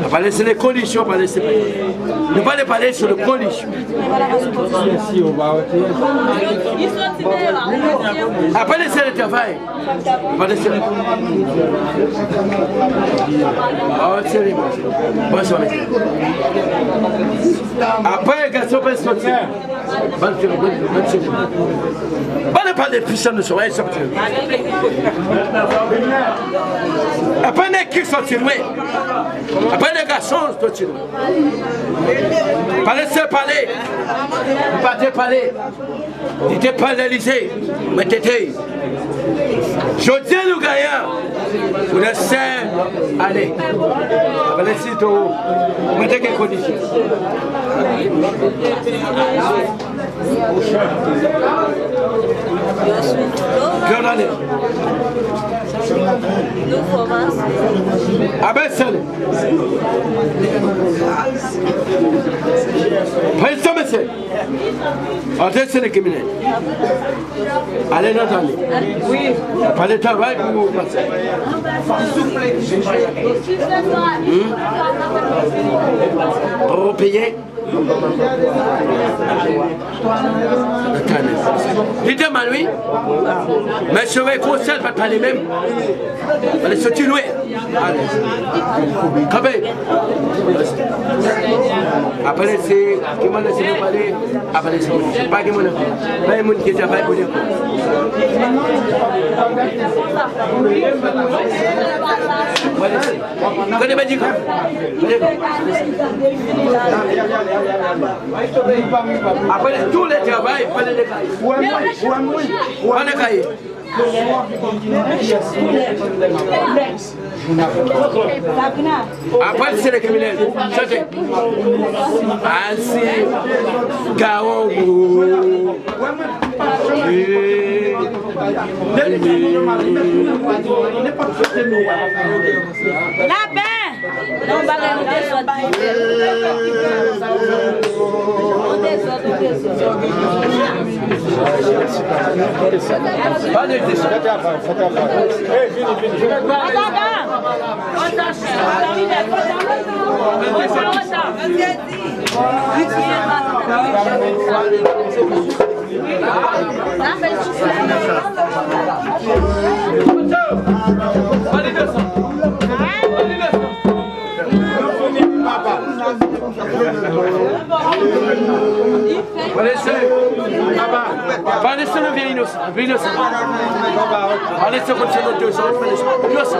On va laisser les conditions, on va laisser. Nous allons parler sur les conditions. Après laisser le travail, on va laisser. Après, les garçons peuvent sortir. On va parler de puissance de soleil sortir. Après, les qui sortir, oui. Après, les garçons sortir. Pas laisser parler. Pas te parler. N'était pas l'Élysée. Mais t'étais. Je dis nous gagnons. Vous laissez aller. On va laisser tout. Mettez quelles conditions. Regardez. Abaissez-le. Président, monsieur. Adressez les criminels. Allez dans l'année. Oui. Pas de travail pour vous passer. Pour payer. Dites mal, oui. Mais je vais conseiller de parler même. Allez, se tuer. Allez. Après, c'est qui m'a laissé parler. Après, c'est pas qui m'a laissé. Pas les gens qui travaillent pour dire. Connais pas dit quoi? Après tous les travails, pas les cahiers. Pas les cahiers. Après c'est les criminels. Ainsi, Gaon. La paix. Non, on va Pas laisser le vieil innocent. Pas laisser comme ça notre 200.